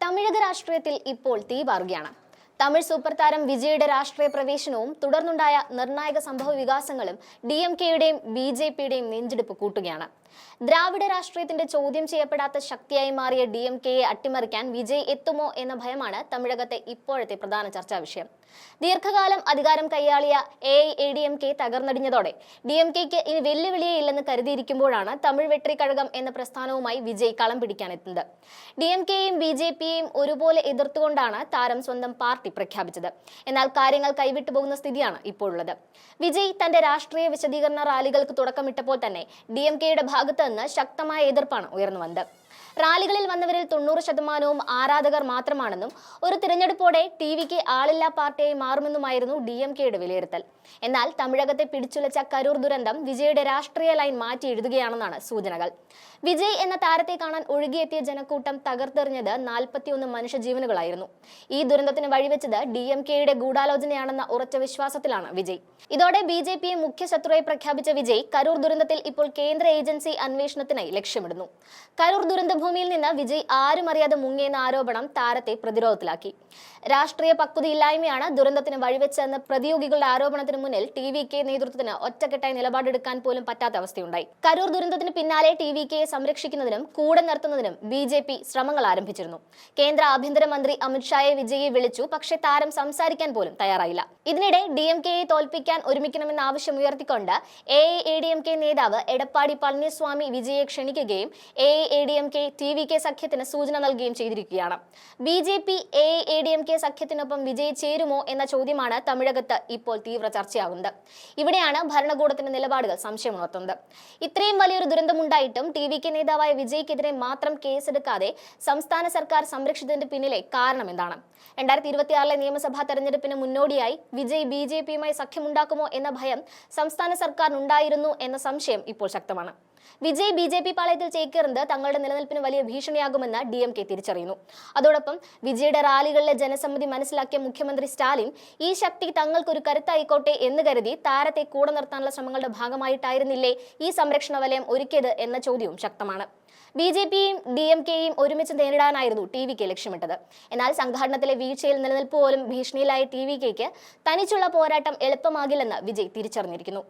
തമിഴക രാഷ്ട്രീയത്തിൽ ഇപ്പോൾ തീ പാറുകയാണ്. തമിഴ് സൂപ്പർ താരം വിജയുടെ രാഷ്ട്രീയ പ്രവേശനവും തുടർന്നുണ്ടായ നിർണായക സംഭവ വികാസങ്ങളും DMKയുടെയും BJPയുടെയും നെഞ്ചെടുപ്പ് കൂട്ടുകയാണ്. ദ്രാവിഡ രാഷ്ട്രീയത്തിന്റെ ചോദ്യം ചെയ്യപ്പെടാത്ത ശക്തിയായി മാറിയ DMKയെ അട്ടിമറിക്കാൻ വിജയ് എത്തുമോ എന്ന ഭയമാണ് തമിഴകത്തെ ഇപ്പോഴത്തെ പ്രധാന ചർച്ചാ വിഷയം. ദീർഘകാലം അധികാരം കൈയാളിയ AIADMK തകർന്നടിഞ്ഞതോടെ DMKയ്ക്ക് ഇനി വെല്ലുവിളിയേ ഇല്ലെന്ന് കരുതിയിരിക്കുമ്പോഴാണ് തമിഴ് വെട്രി കഴകം എന്ന പ്രസ്ഥാനവുമായി വിജയ് കളം പിടിക്കാനെത്തുന്നത്. DMKയെയും BJPയെയും ഒരുപോലെ എതിർത്തുകൊണ്ടാണ് താരം സ്വന്തം പാർട്ടി പ്രഖ്യാപിച്ചത്. എന്നാൽ കാര്യങ്ങൾ കൈവിട്ടു പോകുന്ന സ്ഥിതിയാണ് ഇപ്പോഴുള്ളത്. വിജയ് തന്റെ രാഷ്ട്രീയ വിശദീകരണ റാലികൾക്ക് തുടക്കമിട്ടപ്പോൾ തന്നെ DMKയുടെ ഭാഗത്ത് നിന്ന് ശക്തമായ എതിർപ്പാണ് ഉയർന്നു വന്നത്. റാലികളിൽ വന്നവരിൽ 90% ആരാധകർ മാത്രമാണെന്നും ഒരു തിരഞ്ഞെടുപ്പോടെ TVക്ക് ആളില്ലാ പാർട്ടിയായി മാറുമെന്നുമായിരുന്നു DMKയുടെ വിലയിരുത്തൽ. എന്നാൽ തമിഴകത്തെ പിടിച്ചുലച്ച കരൂർ ദുരന്തം വിജയുടെ രാഷ്ട്രീയ ലൈൻ മാറ്റി എഴുതുകയാണെന്നാണ് സൂചനകൾ. വിജയ് എന്ന താരത്തെ കാണാൻ ഒഴുകിയെത്തിയ ജനക്കൂട്ടം തകർത്തെറിഞ്ഞത് 41 മനുഷ്യജീവനുകളായിരുന്നു. ഈ ദുരന്തത്തിന് വഴിവെച്ചത് DMKയുടെ ഗൂഢാലോചനയാണെന്ന ഉറച്ച വിശ്വാസത്തിലാണ് വിജയ്. ഇതോടെ BJPയെ മുഖ്യ ശത്രുവായി പ്രഖ്യാപിച്ച വിജയ് കരൂർ ദുരന്തത്തിൽ ഇപ്പോൾ കേന്ദ്ര ഏജൻസി അന്വേഷണത്തിനായി ലക്ഷ്യമിടുന്നു. കരൂർ ദുരന്തഭൂമിയിൽ നിന്ന് വിജയ് ആരും അറിയാതെ മുങ്ങിയെന്ന ആരോപണം താരത്തെ പ്രതിരോധത്തിലാക്കി. രാഷ്ട്രീയ പക്വതയില്ലായ്മയാണ് ദുരന്തത്തിന് വഴിവെച്ചെന്ന പ്രതിയോഗികളുടെ ആരോപണത്തിന് മുന്നിൽ TVK നേതൃത്വത്തിന് ഒറ്റക്കെട്ടായി നിലപാടെടുക്കാൻ പോലും പറ്റാത്ത അവസ്ഥയുണ്ടായി. കരൂർ ദുരന്തത്തിന് പിന്നാലെ TVKയെ സംരക്ഷിക്കുന്നതിനും കൂടെ നിർത്തുന്നതിനും BJP ശ്രമങ്ങൾ ആരംഭിച്ചിരുന്നു. കേന്ദ്ര ആഭ്യന്തരമന്ത്രി അമിത് ഷായെ വിജയെ വിളിച്ചു, പക്ഷേ താരം സംസാരിക്കാൻ പോലും തയ്യാറായില്ല. ഇതിനിടെ DMKയെ തോൽപ്പിക്കാൻ ഒരുമിക്കണമെന്ന ആവശ്യം ഉയർത്തിക്കൊണ്ട് AIADMK നേതാവ് എടപ്പാടി പളനിസ്വാമി വിജയെ ക്ഷണിക്കുകയും AIADMK TVK സഖ്യത്തിന് സൂചന നൽകുകയും ചെയ്തിരിക്കുകയാണ്. BJP AIADMK സഖ്യത്തിനൊപ്പം വിജയ് ചേരുമോ എന്ന ചോദ്യമാണ് തമിഴകത്ത് ഇപ്പോൾ തീവ്ര ചർച്ചയാകുന്നത്. ഇവിടെയാണ് ഭരണകൂടത്തിന്റെ നിലപാടുകൾ സംശയമുണർത്തുന്നത്. ഇത്രയും വലിയൊരു ദുരന്തമുണ്ടായിട്ടും TVK നേതാവായ വിജയ്ക്കെതിരെ മാത്രം കേസെടുക്കാതെ സംസ്ഥാന സർക്കാർ സംരക്ഷിച്ചതിന്റെ പിന്നിലെ കാരണം എന്താണ്? 2026 നിയമസഭാ തെരഞ്ഞെടുപ്പിന് മുന്നോടിയായി വിജയ് BJPയുമായി സഖ്യമുണ്ടാക്കുമോ എന്ന ഭയം സംസ്ഥാന സർക്കാരിനുണ്ടായിരുന്നു എന്ന സംശയം ഇപ്പോൾ ശക്തമാണ്. വിജയ് BJP പാളയത്തിൽ ചേക്കേറുന്നത് തങ്ങളുടെ നിലനിൽപ്പിന് വലിയ ഭീഷണിയാകുമെന്ന് DMK തിരിച്ചറിയുന്നു. അതോടൊപ്പം വിജയുടെ റാലികളിലെ ജനസമ്മതി മനസ്സിലാക്കിയ മുഖ്യമന്ത്രി സ്റ്റാലിൻ ഈ ശക്തി തങ്ങൾക്കൊരു കരുത്തായിക്കോട്ടെ എന്ന് കരുതി താരത്തെ കൂടെ നിർത്താനുള്ള ശ്രമങ്ങളുടെ ഭാഗമായിട്ടായിരുന്നില്ലേ ഈ സംരക്ഷണ വലയം ഒരുക്കിയത് എന്ന ചോദ്യവും ശക്തമാണ്. BJPയെയും DMKയെയും ഒരുമിച്ച് നേരിടാനായിരുന്നു TVK ലക്ഷ്യമിട്ടത്. എന്നാൽ സംഘാടനത്തിലെ വീഴ്ചയിൽ നിലനിൽപ്പ് പോലും ഭീഷണിയിലായ TVKയ്ക്ക് തനിച്ചുള്ള പോരാട്ടം എളുപ്പമാകില്ലെന്ന് വിജയ് തിരിച്ചറിഞ്ഞിരിക്കുന്നു.